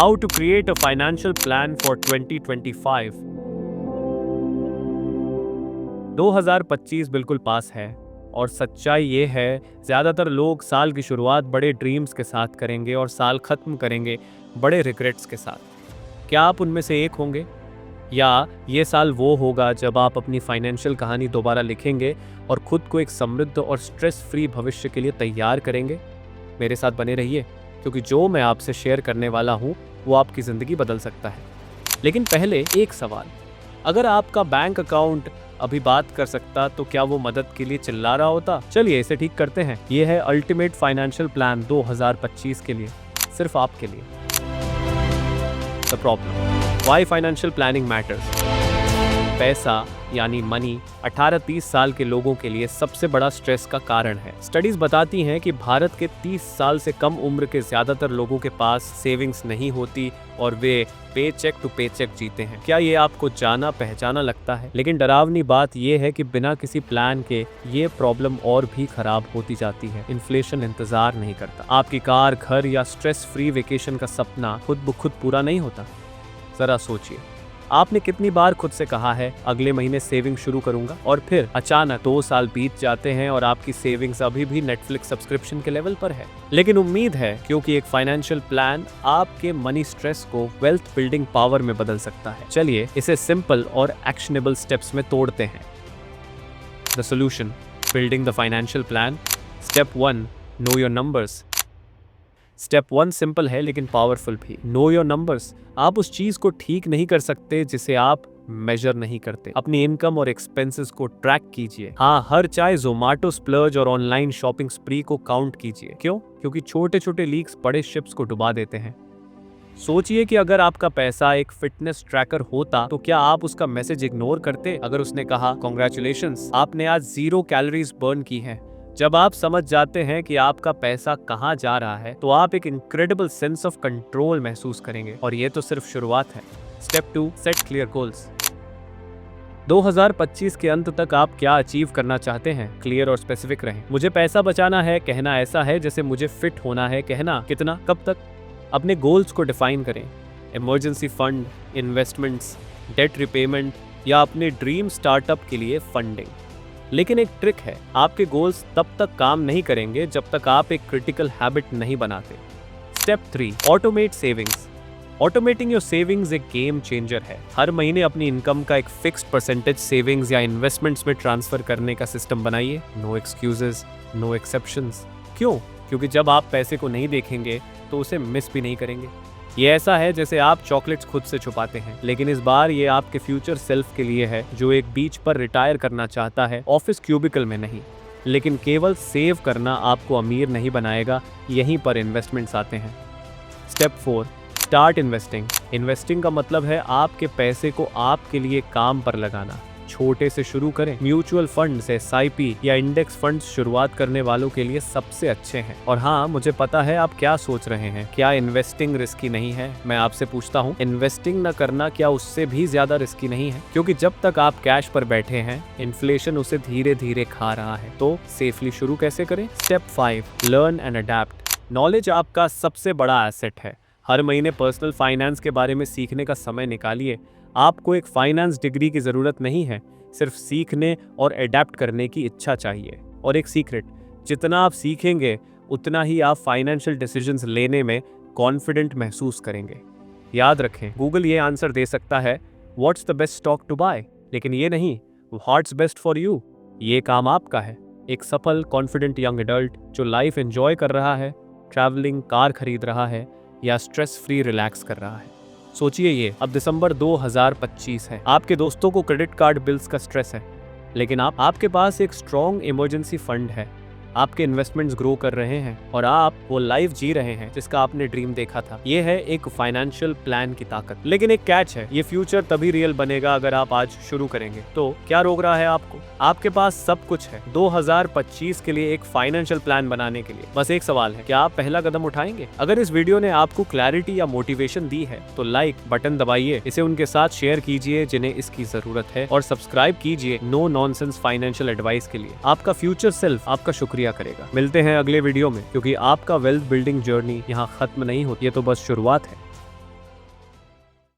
How to create a financial plan for 2025। 2025 बिल्कुल पास है और सच्चाई ये है, ज़्यादातर लोग साल की शुरुआत बड़े ड्रीम्स के साथ करेंगे और साल ख़त्म करेंगे बड़े रिग्रेट्स के साथ। क्या आप उनमें से एक होंगे? या ये साल वो होगा जब आप अपनी फाइनेंशियल कहानी दोबारा लिखेंगे और खुद को एक समृद्ध और स्ट्रेस फ्री भविष्य के लिए तैयार करेंगे? मेरे साथ बने रहिए, क्योंकि जो मैं आपसे शेयर करने वाला हूँ वो आपकी ज़िंदगी बदल सकता है। लेकिन पहले एक सवाल, अगर आपका बैंक अकाउंट अभी बात कर सकता तो क्या वो मदद के लिए चिल्ला रहा होता? चलिए इसे ठीक करते हैं। ये है अल्टीमेट फाइनेंशियल प्लान 2025 के लिए, सिर्फ आपके लिए। The problem, why financial planning matters. पैसा यानी मनी 18-30 साल के लोगों के लिए सबसे बड़ा स्ट्रेस का कारण है। स्टडीज बताती हैं कि भारत के 30 साल से कम उम्र के ज्यादातर लोगों के पास सेविंग्स नहीं होती और वे पे चेक टू पे चेक जीते हैं। क्या ये आपको जाना पहचाना लगता है? लेकिन डरावनी बात ये है कि बिना किसी प्लान के ये प्रॉब्लम और भी खराब होती जाती है। इन्फ्लेशन इंतजार नहीं करता। आपकी कार, घर या स्ट्रेस फ्री वेकेशन का सपना खुद ब खुद पूरा नहीं होता। जरा सोचिए, आपने कितनी बार खुद से कहा है अगले महीने सेविंग शुरू करूंगा, और फिर अचानक 2 साल बीत जाते हैं और आपकी सेविंग्स अभी भी नेटफ्लिक्स सब्सक्रिप्शन के लेवल पर है। लेकिन उम्मीद है, क्योंकि एक फाइनेंशियल प्लान आपके मनी स्ट्रेस को वेल्थ बिल्डिंग पावर में बदल सकता है। चलिए इसे सिंपल और एक्शनेबल स्टेप्स में तोड़ते हैं। The solution, building the financial plan. Step 1, know your numbers. Step 1 simple है लेकिन पावरफुल भी। Know your numbers. आप उस चीज को ठीक नहीं कर सकते जिसे आप मेजर नहीं करते। अपनी इनकम और एक्सपेंसेस को ट्रैक कीजिए। हाँ, हर चाहे जोमेटो स्प्लर्ज और ऑनलाइन शॉपिंग स्प्री को काउंट कीजिए। क्यों? क्योंकि छोटे छोटे लीक्स बड़े शिप्स को डुबा देते हैं। सोचिए कि अगर आपका पैसा एक फिटनेस ट्रैकर होता तो क्या आप उसका मैसेज इग्नोर करते अगर उसने कहा कांग्रेचुलेशंस, आपने आज 0 कैलोरीज बर्न की हैं। जब आप समझ जाते हैं कि आपका पैसा कहां जा रहा है तो आप एक इनक्रेडिबल सेंस ऑफ कंट्रोल महसूस करेंगे, और ये तो सिर्फ शुरुआत है। Step 2, set clear goals. 2025 के अंत तक आप क्या अचीव करना चाहते हैं? क्लियर और स्पेसिफिक रहें। मुझे पैसा बचाना है कहना ऐसा है जैसे मुझे फिट होना है कहना। कितना, कब तक? अपने गोल्स को डिफाइन करें। Emergency fund, investments, debt repayment या अपने ड्रीम स्टार्टअप के लिए फंडिंग। लेकिन एक ट्रिक है, आपके गोल्स तब तक काम नहीं करेंगे जब तक आप एक क्रिटिकल हैबिट नहीं बनाते। Step 3, automate savings. Automating your savings एक गेम चेंजर है। हर महीने अपनी इनकम का एक फिक्स्ड परसेंटेज सेविंग्स या इन्वेस्टमेंट्स में ट्रांसफर करने का सिस्टम बनाइए। No excuses, no exceptions. क्यों? क्योंकि जब आप पैसे को नहीं देखेंगे तो उसे मिस भी नहीं करेंगे। ये ऐसा है जैसे आप चॉकलेट्स खुद से छुपाते हैं, लेकिन इस बार ये आपके फ्यूचर सेल्फ के लिए है जो एक बीच पर रिटायर करना चाहता है, ऑफिस क्यूबिकल में नहीं। लेकिन केवल सेव करना आपको अमीर नहीं बनाएगा, यहीं पर इन्वेस्टमेंट्स आते हैं। Step 4, start investing. इन्वेस्टिंग का मतलब है आपके पैसे को आपके लिए काम पर लगाना। छोटे से शुरू करें। म्यूचुअल फंड्स, SIP या इंडेक्स फंड्स शुरुआत करने वालों के लिए सबसे अच्छे हैं। और हाँ, मुझे पता है आप क्या सोच रहे हैं, क्या इन्वेस्टिंग रिस्की नहीं है? मैं आपसे पूछता हूँ, इन्वेस्टिंग न करना क्या उससे भी ज्यादा रिस्की नहीं है? क्योंकि जब तक आप कैश पर बैठे हैं, इन्फ्लेशन उसे धीरे धीरे खा रहा है। तो सेफली शुरू कैसे करें? Step 5, learn and adapt. Knowledge आपका सबसे बड़ा एसेट है। हर महीने पर्सनल फाइनेंस के बारे में सीखने का समय निकालिए। आपको एक फाइनेंस डिग्री की ज़रूरत नहीं है, सिर्फ सीखने और अडेप्ट करने की इच्छा चाहिए। और एक सीक्रेट, जितना आप सीखेंगे उतना ही आप फाइनेंशियल डिसीजंस लेने में कॉन्फिडेंट महसूस करेंगे। याद रखें, गूगल ये आंसर दे सकता है what's the best stock to buy, लेकिन ये नहीं व्हाट्स बेस्ट फॉर यू। ये काम आपका है। एक सफल कॉन्फिडेंट यंग एडल्ट जो लाइफ एंजॉय कर रहा है, ट्रैवलिंग, कार खरीद रहा है या स्ट्रेस फ्री रिलैक्स कर रहा है। सोचिए, ये अब दिसंबर 2025 है। आपके दोस्तों को क्रेडिट कार्ड बिल्स का स्ट्रेस है, लेकिन आपके पास एक स्ट्रॉन्ग इमरजेंसी फंड है। आपके इन्वेस्टमेंट्स ग्रो कर रहे हैं और आप वो लाइफ जी रहे हैं जिसका आपने ड्रीम देखा था। ये है एक फाइनेंशियल प्लान की ताकत। लेकिन एक कैच है, ये फ्यूचर तभी रियल बनेगा अगर आप आज शुरू करेंगे। तो क्या रोक रहा है आपको? आपके पास सब कुछ है 2025 के लिए एक फाइनेंशियल प्लान बनाने के लिए। बस एक सवाल है, क्या आप पहला कदम उठाएंगे? अगर इस वीडियो ने आपको क्लैरिटी या मोटिवेशन दी है तो लाइक बटन दबाइए, इसे उनके साथ शेयर कीजिए जिन्हें इसकी जरूरत है, और सब्सक्राइब कीजिए नो नॉनसेंस फाइनेंशियल एडवाइस के लिए। आपका फ्यूचर सेल्फ आपका शुक्रिया करेगा। मिलते हैं अगले वीडियो में, क्योंकि आपका वेल्थ बिल्डिंग जर्नी यहाँ खत्म नहीं होती, ये तो बस शुरुआत है।